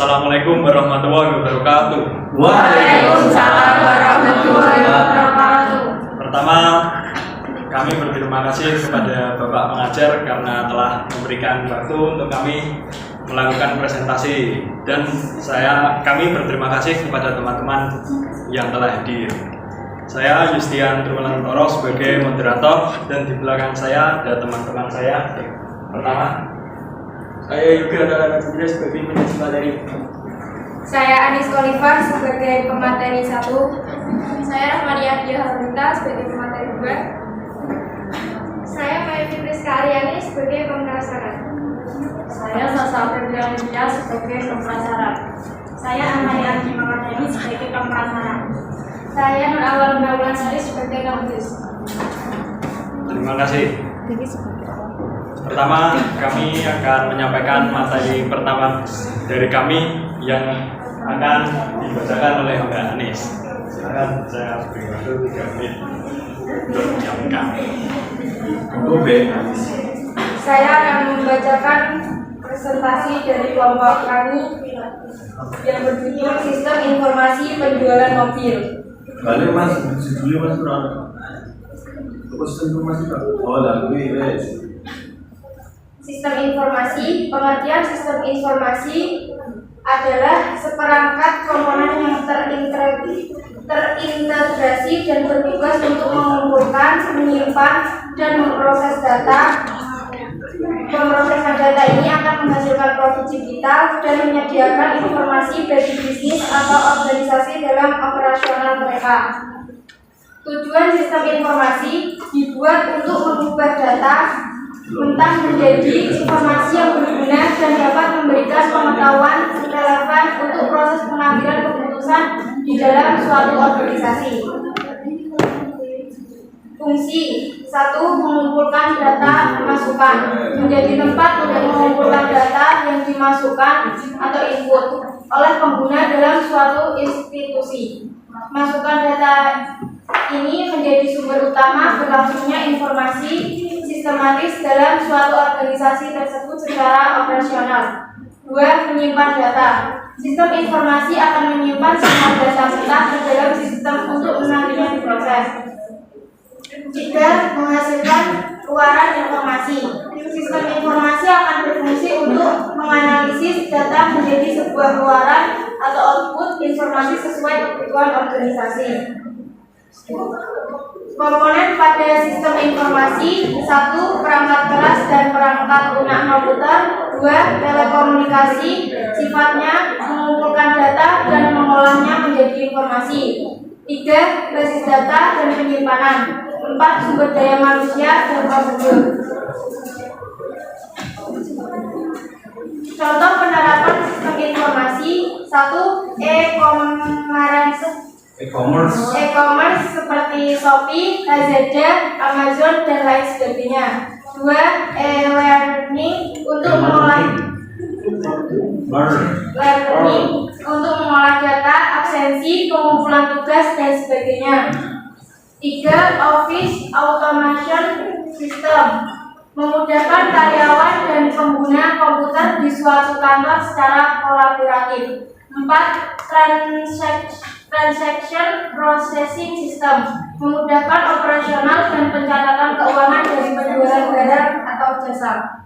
Assalamualaikum warahmatullahi wabarakatuh. Waalaikumsalam warahmatullahi wabarakatuh. Pertama, kami berterima kasih kepada Bapak pengajar karena telah memberikan waktu untuk kami melakukan presentasi, dan kami berterima kasih kepada teman-teman yang telah hadir. Saya Yustian Trumelantoro sebagai moderator, dan di belakang saya ada teman-teman saya. Pertama, saya Yoga adalah sebagai penulis materi. Saya Anis Oliver sebagai pemateri 1. Saya Rahmania Dia Harunta sebagai pemateri 2. Saya Maya Fitri Sekaliani sebagai pemprasaran. Saya Sasa Febrialia sebagai pemprasaran. Saya Amalia Adi Mamadani sebagai pemprasaran. Saya Nur Awal Nawlansari sebagai kampus. Terima kasih. Pertama, kami akan menyampaikan materi pertama dari kami yang akan dibacakan oleh Mbak Anis. Silakan, saya beri waktu 3 menit untuk menyampaikan. Saya akan membacakan presentasi dari kelompok kami yang berjudul Sistem Informasi Penjualan Mobil. Balik mas, judulnya mas berapa? Sistem informasi pak? Oh lagu ini. Sistem informasi, pengertian sistem informasi adalah seperangkat komponen yang terintegrasi dan bertugas untuk mengumpulkan, menyimpan, dan memproses data. Pemrosesan data ini akan menghasilkan produk digital dan menyediakan informasi bagi bisnis atau organisasi dalam operasional mereka. Tujuan sistem informasi dibuat untuk mengubah data mentah menjadi informasi yang berguna dan dapat memberikan pengetahuan relevan untuk proses pengambilan keputusan di dalam suatu organisasi. Fungsi 1. Mengumpulkan data masukan, menjadi tempat untuk mengumpulkan data yang dimasukkan atau input oleh pengguna dalam suatu institusi. Masukan data ini menjadi sumber utama berlangsungnya informasi sistematis dalam suatu organisasi tersebut secara operasional. 2. Menyimpan data. Sistem informasi akan menyimpan semua data kita ke dalam sistem untuk nantinya diproses. 3. Menghasilkan keluaran informasi. Sistem informasi akan berfungsi untuk menganalisis data menjadi sebuah keluaran atau output informasi sesuai kebutuhan organisasi. Komponen pada sistem informasi: 1. Perangkat keras dan perangkat lunak komputer. 2. Telekomunikasi, sifatnya mengumpulkan data dan mengolahnya menjadi informasi. 3. Basis data dan penyimpanan. 4. Sumber daya manusia dan prosedur. Contoh penerapan sistem informasi: 1. E-commerce seperti Shopee, Lazada, Amazon, dan lain sebagainya. 2. E-learning untuk mengolah data, absensi, pengumpulan tugas, dan sebagainya. 3. Office Automation System, memudahkan karyawan dan pengguna komputer di suatu kantor secara kolaboratif. 4. Transaction Processing System, memudahkan operasional dan pencatatan keuangan dari penjualan barang atau jasa.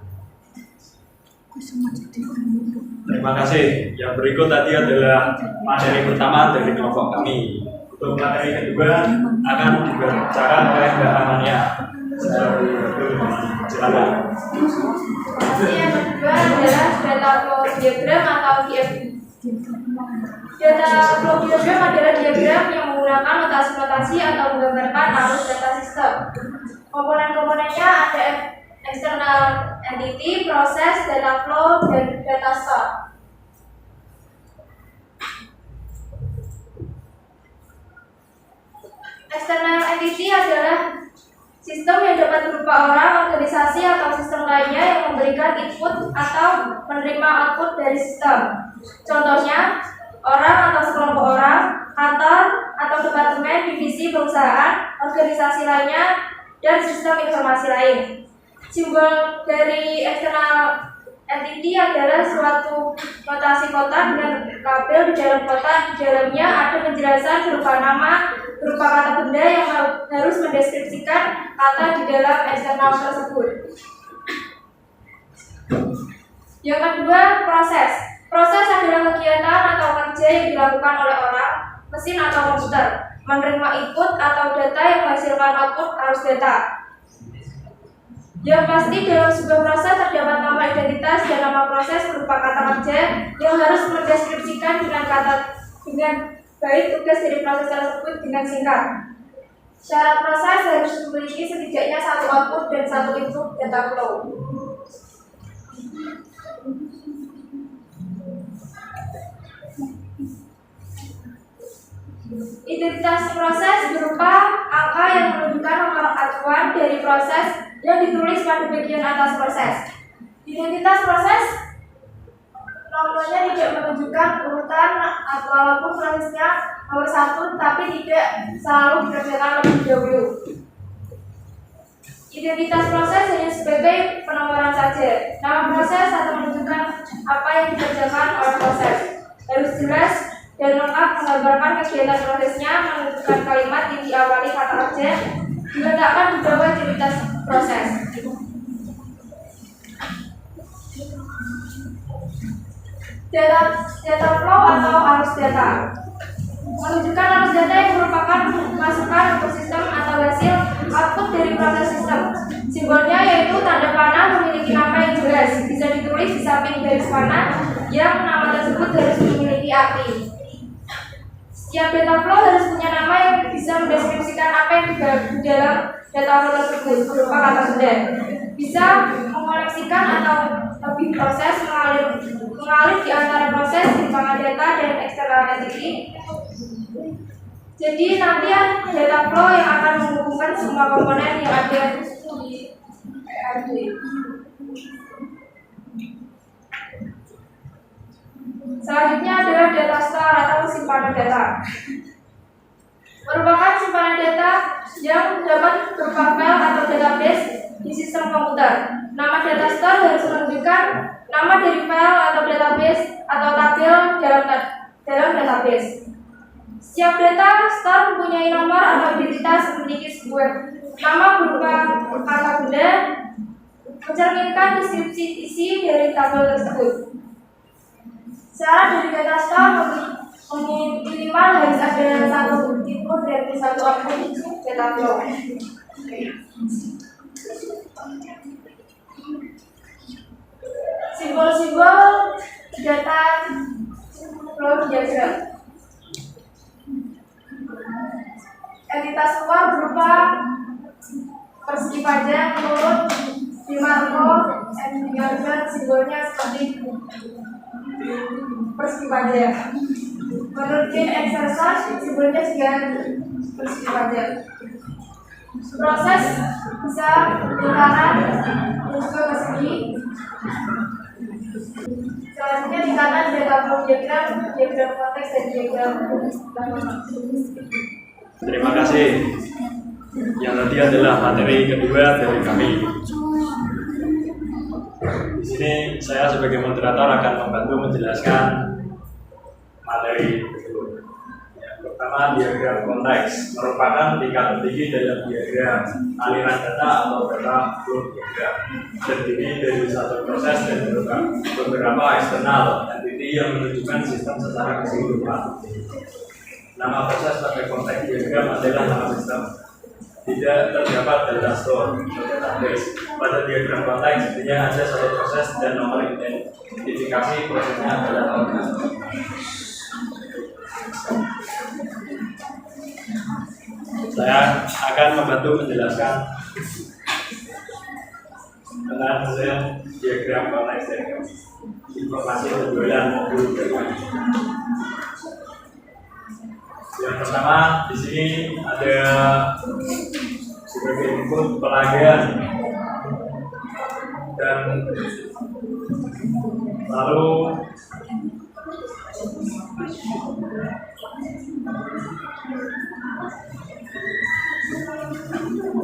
Terima kasih. Yang berikut tadi adalah materi pertama dari kelompok kami. Untuk materi kedua akan dibacakan oleh Mbak Amania. Silakan. Yang kedua adalah data flow diagram atau DFD. Data flow diagram adalah diagram yang menggunakan notasi-notasi atau menggambarkan arus data sistem. Komponen-komponennya ada external entity, proses, data flow, dan data store. External entity adalah sistem yang dapat berupa orang, organisasi, atau sistem lainnya yang memberikan input atau menerima output dari sistem. Contohnya, orang atau sekelompok orang, kantor atau departemen, divisi, perusahaan, organisasi lainnya, dan sistem informasi lain. Simbol dari external Entity adalah suatu notasi kota dengan label di dalam kota. Di dalamnya ada penjelasan berupa nama, berupa kata benda yang harus mendeskripsikan kata di dalam eksternal tersebut. Yang kedua, proses. Proses adalah kegiatan atau kerja yang dilakukan oleh orang, mesin atau komputer, menerima input atau data yang menghasilkan output arus data. Yang pasti dalam sebuah proses terdapat nama identitas dan nama proses berupa kata kerja yang harus mendeskripsikan dengan baik tugas dari proses tersebut dengan singkat. Syarat proses harus memiliki setidaknya satu output dan satu input data flow. Identitas proses berupa angka yang menunjukkan nomor acuan dari proses yang ditulis pada bagian atas proses. Identitas proses nomornya tidak menunjukkan urutan atau walaupun prosesnya nomor 1, tapi tidak selalu dikerjakan lebih dahulu. Identitas proses hanya sebagai penomoran saja. Nama proses atau menunjukkan apa yang dikerjakan oleh proses harus jelas dan lengkap, menggambarkan kegiatan prosesnya, menunjukkan kalimat yang diawali kata kerja, diletakkan di bawah identitas proses. Data flow atau arus data menunjukkan arus data yang merupakan masukan untuk sistem atau hasil output dari proses sistem. Simbolnya yaitu tanda panah memiliki nama yang jelas, bisa ditulis di samping garis panah yang nama tersebut harus memiliki arti. Setiap data flow harus punya nama yang bisa mendeskripsikan apa yang di dalam data flow tersebut berupa kata benda. Bisa mengoleksikan atau lebih proses mengalir di antara proses timbangan data dan eksternal entity. Jadi nanti data flow yang akan menghubungkan semua komponen yang ada di RD. Selanjutnya adalah data store atau simpanan data. Merupakan simpanan data yang dapat berupa file atau database di sistem komputer. Nama data store harus menunjukkan nama dari file atau database atau tabel dalam database. Setiap data store mempunyai nomor atau identitas memiliki sebuah nama berupa kata benda mencerminkan deskripsi isi dari tabel tersebut. Syarat dari data store minimal harus ada satu input dan satu output data flow. Simbol-simbol data flow diagram. Entitas luar berupa persegi panjang, menurut Dimarco, simbolnya seperti persegi panjang. Menurut Ken exercise, simbolnya juga persegi panjang. Proses bisa lingkaran dan juga persegi. Selanjutnya tingkatan data flow diagram konteks dan diagram. Terima kasih. Yang tadi adalah materi kedua dari kami. Di sini saya sebagai moderator akan membantu menjelaskan materi tersebut. Yang pertama, diagram konteks merupakan tingkat tinggi dalam diagram aliran data atau data flow diagram. Terdiri dari satu proses dan beberapa eksternal entity yang menunjukkan sistem secara keseluruhan. Nama proses pada konteks diagram adalah nama sistem. Tidak terdapat data store atau database. Pada diagram konteks intinya ada satu proses dan nomor identifikasi prosesnya adalah output. Saya akan membantu menjelaskan tentang hasil diagram konteks dan informasi penjualan mobil. Yang pertama di sini ada sebagai input pelayan dan lalu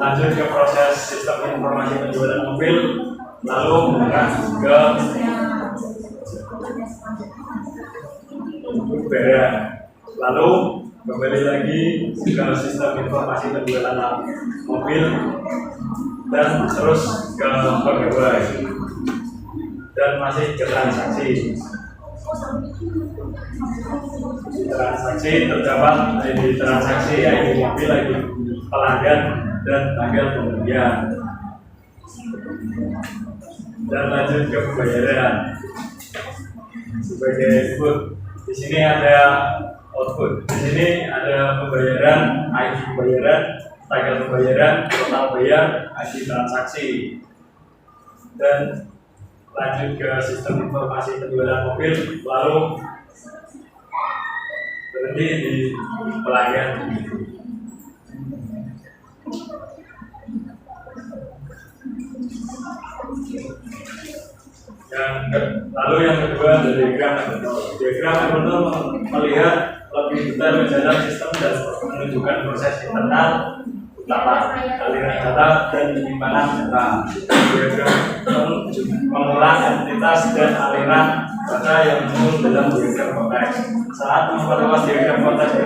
lanjut ke proses sistem informasi penjualan mobil lalu ke barang, lalu kembali lagi ke sistem informasi penjualan mobil dan terus ke pegawai dan masih ke transaksi. Transaksi terdapat ID transaksi, ID mobil, ID pelanggan dan tanggal pembelian. Dan lanjut ke pembayaran sebagai input. Di sini ada output. Di sini ada pembayaran, ID pembayaran, tanggal pembayaran, total bayar, ID transaksi. Dan lanjut ke sistem informasi penjualan mobil, lalu berhenti di pelanggan. Lalu yang kedua ada diagram. Diagram itu melihat lebih detail ke dalam sistem dan menunjukkan proses internal utama, aliran data dan penyimpanan data. Diagram mengulang entitas dan aliran data yang muncul dalam diagram konteks. Saat memperluas diagram konteks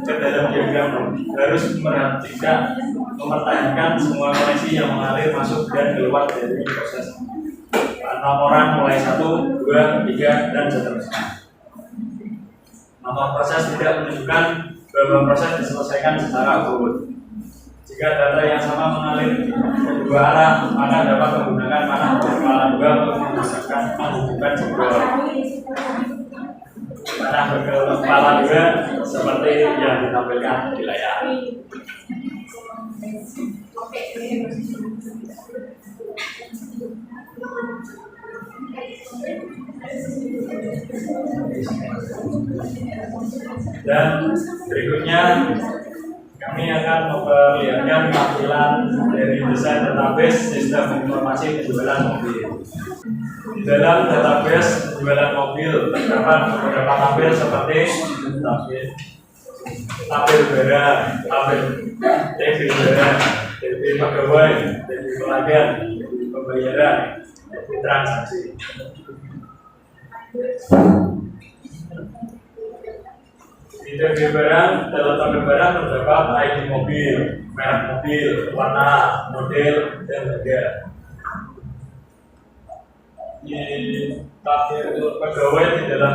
ke dalam diagram harus mempertahankan semua koneksi yang mengalir masuk dan keluar dari proses nomoran mulai 1, 2, 3 dan seterusnya. Nomor proses tidak menunjukkan bahwa proses diselesaikan secara urut. Jika data yang sama mengalir kedua arah, maka dapat menggunakan panah berkepala 2 untuk menghubungkan jempol. Panah berkepala 2 seperti yang ditampilkan di layar. Dan berikutnya kami akan memperlihatkan tampilan dari desain database sistem informasi penjualan mobil. Di dalam database penjualan mobil terdapat beberapa tabel seperti tabel barang, tabel TB barang, TB pegawai, TB pelanggan, TB pembayaran, TB transaksi. Di TB barang, dalam tabel barang terdapat ID mobil, merek mobil, warna, model, dan harga. Di tabel pegawai di dalam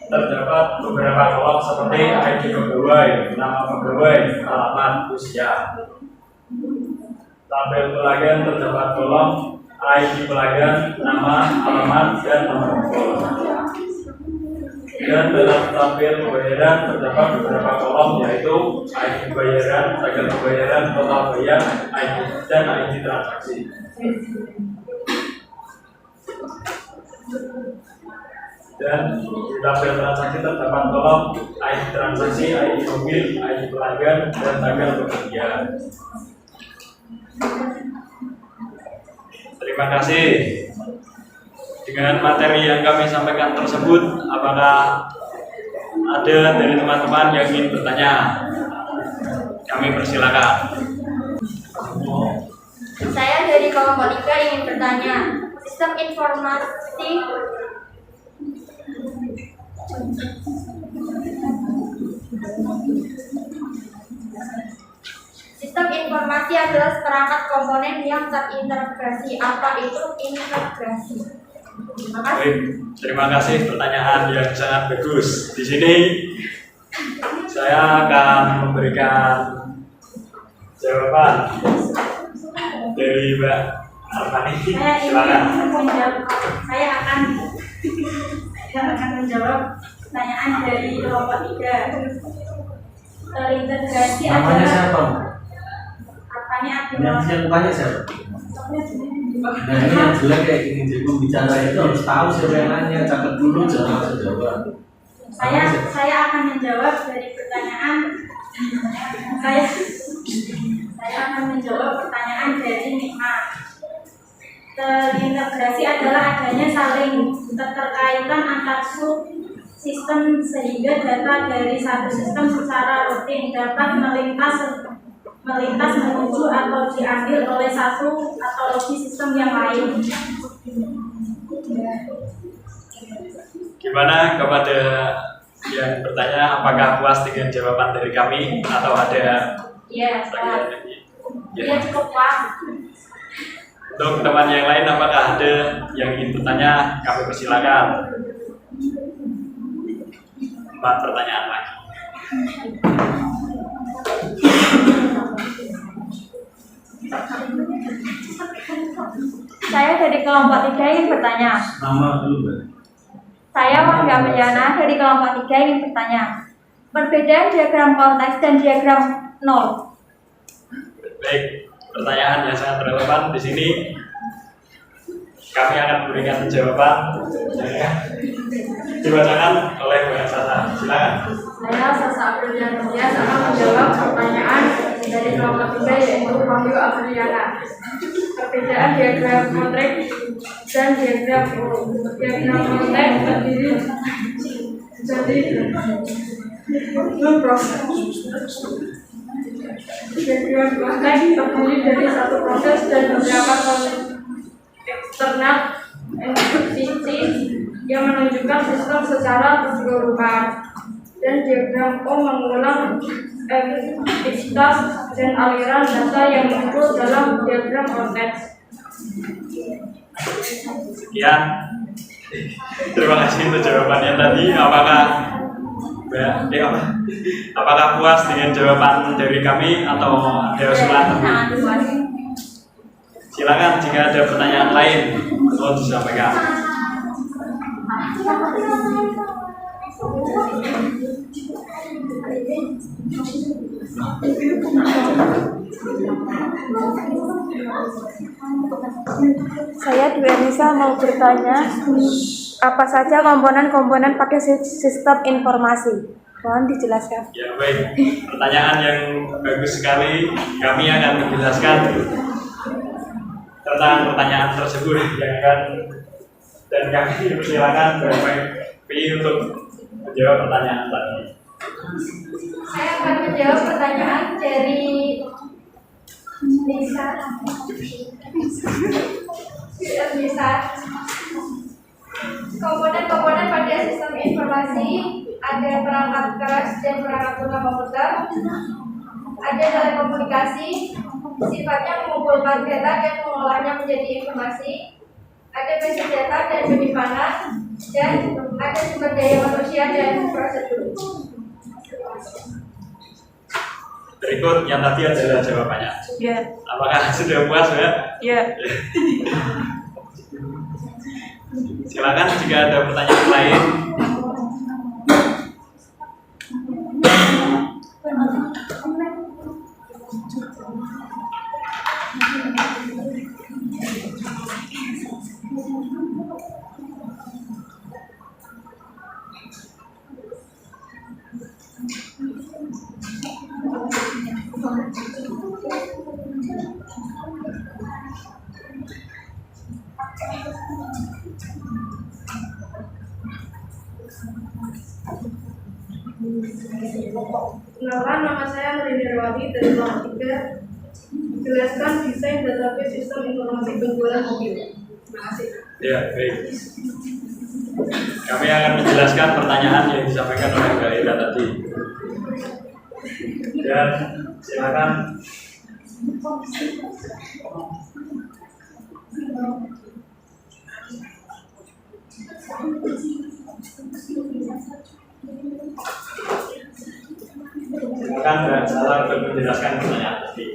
terdapat beberapa kolom seperti ID pegawai, nama pegawai, alamat, usia. Tabel pelanggan terdapat kolom ID pelanggan, nama, alamat, dan nomor telepon. Dan dalam tabel pembayaran terdapat beberapa kolom yaitu ID pembayaran, tanggal pembayaran, total bayar, ID dan ID transaksi. Dan di tabel transaksi terdapat kolom ID transaksi, ID mobil, ID pelanggan, dan tanggal pembelian. Terima kasih. Dengan materi yang kami sampaikan tersebut, apakah ada dari teman-teman yang ingin bertanya? Kami persilakan. Saya dari kelompok 3 ingin bertanya, sistem informasi adalah seperangkat komponen yang terintegrasi. Apa itu integrasi? Baik, terima kasih pertanyaan yang sangat bagus. Di sini saya akan memberikan jawaban dari Mbak Arfani. Silakan. Saya akan menjawab pertanyaan dari kelompok 3. Terintegrasi Namanya adalah siapa? Arfani Abdullah. Yang tanya siapa? Nah ini yang jelek kayak gini, jadi pembicara itu harus tahu siapa yang nanya, catat dulu jangan langsung jawab. Saya akan menjawab dari pertanyaan saya akan menjawab pertanyaan dari Nikmat. Terintegrasi adalah adanya saling keterkaitan antar sistem sehingga data dari satu sistem secara rutin dapat melintas menuju atau diambil oleh satu atau lebih sistem yang lain. Gimana kepada yang bertanya, apakah puas dengan jawaban dari kami atau ada Iya, pertanyaan lagi? Iya cukup puas. Untuk teman yang lain, apakah ada yang ingin bertanya? Kami persilakan. 4 pertanyaan lagi. Saya dari kelompok 3 ingin bertanya. Nama dulu, Mbak. Saya Wahya Meliana dari kelompok 3 ingin bertanya. Perbedaan diagram konteks dan diagram nol. Baik, pertanyaan yang sangat relevan di sini. Kami akan memberikan jawaban yang dibacakan oleh Mbak Sasa. Silakan. Saya Sasa Apriliana Tias akan menjawab pertanyaan dari kelompok 3 yaitu Wahyu Apriliana. Perbedaan diagram konteks dan diagram konteks terdiri dari dua proses. Diagram konteks terdiri dari satu proses dan beberapa eksternal instruksi yang menunjukkan sistem secara keseluruhan, dan diagram O mengulang entitas dan aliran data yang muncul dalam diagram konteks. Sekian. Terima kasih untuk jawabannya tadi. Apakah puas dengan jawaban dari kami atau ada usulan? Sangat luas. Silakan jika ada pertanyaan lain mohon disampaikan. Saya Dwi Anissa mau bertanya, apa saja komponen-komponen pada sistem informasi? Mohon dijelaskan. Ya baik, pertanyaan yang bagus sekali. Kami akan menjelaskan tentang pertanyaan tersebut dan kami persilakan Bapak Pi untuk menjawab pertanyaan tadi. Saya akan menjawab pertanyaan dari Lisa. Komponen-komponen pada sistem informasi ada perangkat keras dan perangkat lunak komputer, ada telekomunikasi, sifatnya mengumpulkan data dan mengolahnya menjadi informasi, ada basic data dan penyimpanan, dan ada sumber daya manusia dan prosedur. Berikut yang tadi adalah jawabannya. Ya. Apakah sudah puas ya? Ya. Silakan jika ada pertanyaan lain. Perkenalkan, nama saya Nurin Darwati dari kelompok 3. Jelaskan desain database sistem informasi penjualan mobil. Terima kasih. Ya, baik. Kami akan menjelaskan pertanyaan yang disampaikan oleh Mbak Ira tadi. Dan silakan. Silakan Mbak Salah untuk menjelaskan pertanyaan tadi.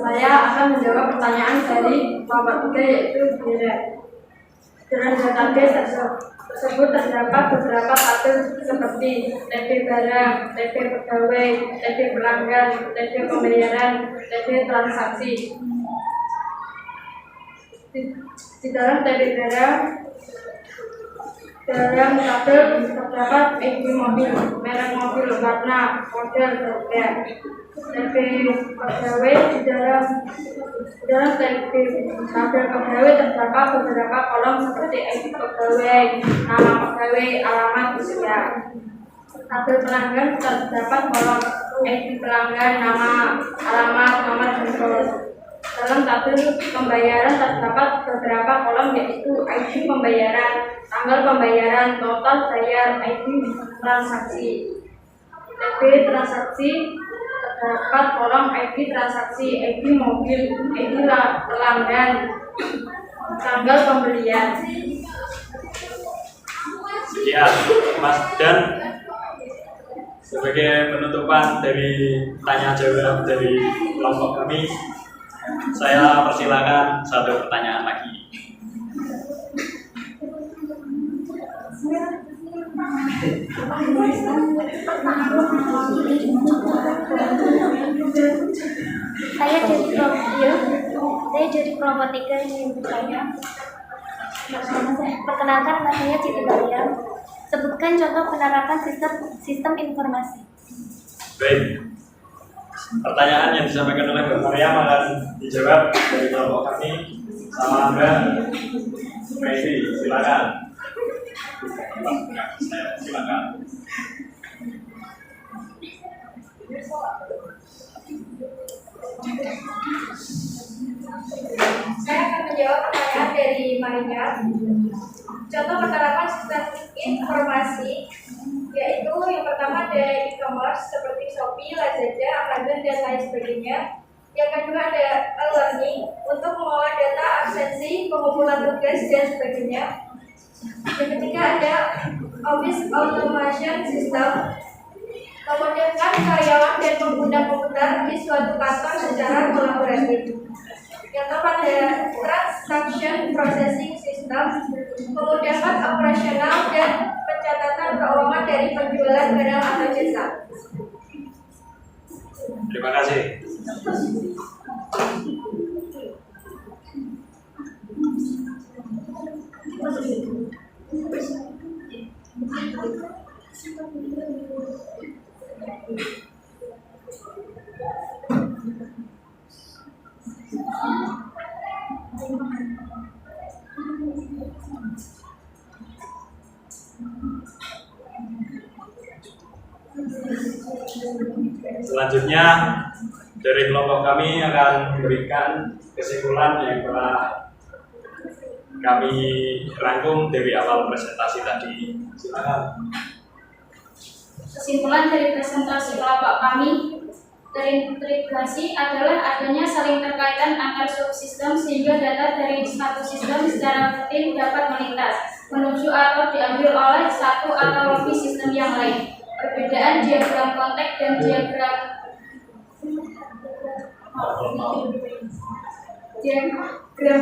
Saya akan menjawab pertanyaan dari kelompok 3 yaitu dalam database tersebut terdapat beberapa tabel seperti TB barang, TB pegawai, TB pelanggan, TB pembayaran, TB transaksi. Di dalam TB barang, dalam tabel terdapat ID mobil, merek mobil, warna, model, harga. TB pegawai di dalam TB tabel pegawai terdapat beberapa kolom seperti ID pegawai, nama pegawai, alamat, usia. Tabel pelanggan terdapat kolom 1, ID pelanggan, nama, alamat, nomor handphone. Dalam tabel pembayaran terdapat beberapa kolom yaitu ID pembayaran, tanggal pembayaran, total bayar, ID transaksi. TB transaksi terdapat kolom ID transaksi, ID mobil, ID pelanggan, tanggal pembelian. Sekian Mas, dan sebagai penutupan dari tanya jawab dari kelompok kami, saya persilakan satu pertanyaan lagi. Saya dari kelompok 3 yang bertanya. Perkenalkan, nama saya Siti Maryam. Sebutkan contoh penerapan sistem informasi. Baik. Pertanyaan yang disampaikan oleh Mbak Maryam akan dijawab dari kelompok kami sama Mbak Mary. Silakan. Silakan. Saya akan menjawab pertanyaan dari Maria. Contoh penerapan sistem informasi yaitu yang pertama ada e-commerce seperti Shopee, Lazada, Amazon, dan lain sebagainya. Yang kedua ada e-learning untuk mengolah data, absensi, pengumpulan tugas, dan sebagainya. Yang ketiga ada office automation system, memudahkan karyawan dan pengguna komputer di suatu kantor secara kolaboratif. Yang keempat ada transaction processing system, memudahkan operasional dan pencatatan keuangan dari penjualan barang atau jasa. Terima kasih. Selanjutnya dari kelompok kami akan memberikan kesimpulan yang telah kami rangkum dari awal presentasi tadi. Silakan. Kesimpulan dari presentasi kelompok kami, terintegrasi adalah adanya saling terkaitan antar subsistem sehingga data dari satu sistem secara rutin dapat melintas, menuju atau diambil oleh satu atau lebih sistem yang lain. Perbedaan diagram konteks dan diagram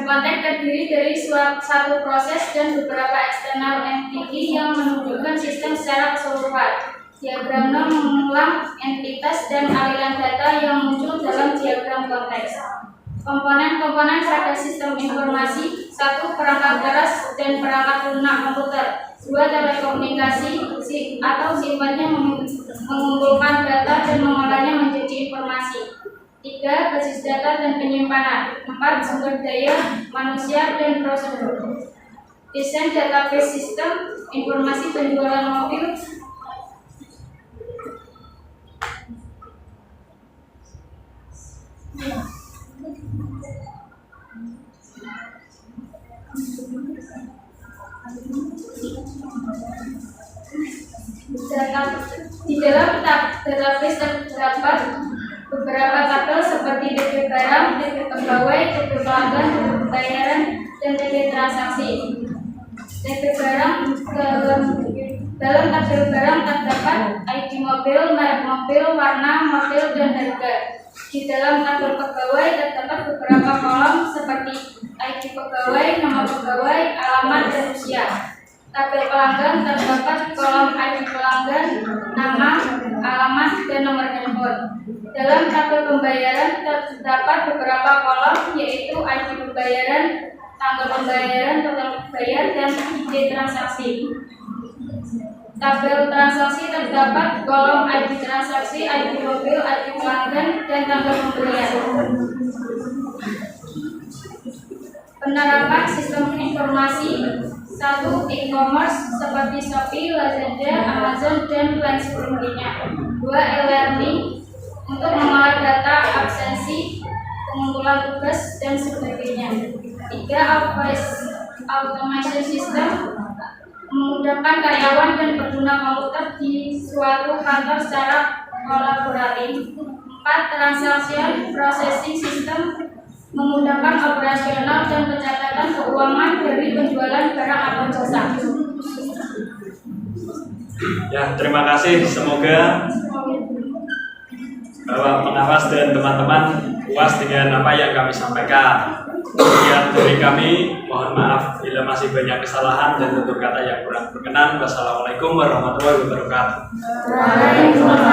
konteks terdiri dari satu proses dan beberapa eksternal entity yang menunjukkan sistem secara keseluruhan. Diagram mengulang entitas dan aliran data yang muncul dalam diagram konteks. Komponen-komponen pada sistem informasi: 1. Perangkat keras dan perangkat lunak komputer. 2. Telekomunikasi atau sifatnya mengumpulkan data dan mengolahnya menjadi informasi. 3. Basis data dan penyimpanan. 4. Sumber daya manusia dan prosedur. Desain database sistem informasi penjualan mobil. Di dalam database terdapat beberapa tabel seperti DP barang, DP pegawai, DP pelanggan, DP pembayaran, dan DP transaksi. DP barang, dalam tabel barang terdapat ID mobil, merek mobil, warna, model, dan harga. Di dalam tabel pegawai terdapat beberapa kolom seperti ID pegawai, nama pegawai, alamat, dan usia. Tabel pelanggan terdapat kolom ID pelanggan, nama, alamat, dan nomor handphone. Dalam tabel pembayaran terdapat beberapa kolom yaitu ID pembayaran, tanggal pembayaran, total bayar, dan ID transaksi. Tabel transaksi terdapat kolom ID transaksi, ID mobil, ID pelanggan, dan tanggal pembelian. Penerapan sistem informasi: 1. E-commerce seperti Shopee, Lazada, Amazon, dan lain sebagainya. 2. E-learning untuk mengolah data absensi, pengumpulan tugas, dan sebagainya. 3. Automation system memudahkan karyawan dan pengguna komputer di suatu kantor secara kolaboratif. 4. Transaction processing system memudahkan operasional dan pencatatan keuangan dari penjualan barang atau jasa. Ya, terima kasih. Semoga Bapak pengawas dan teman-teman puas dengan apa yang kami sampaikan. Kemudian dari kami, mohon maaf bila masih banyak kesalahan dan tutur kata yang kurang berkenan. Wassalamualaikum warahmatullahi wabarakatuh. Waalaikumsalam.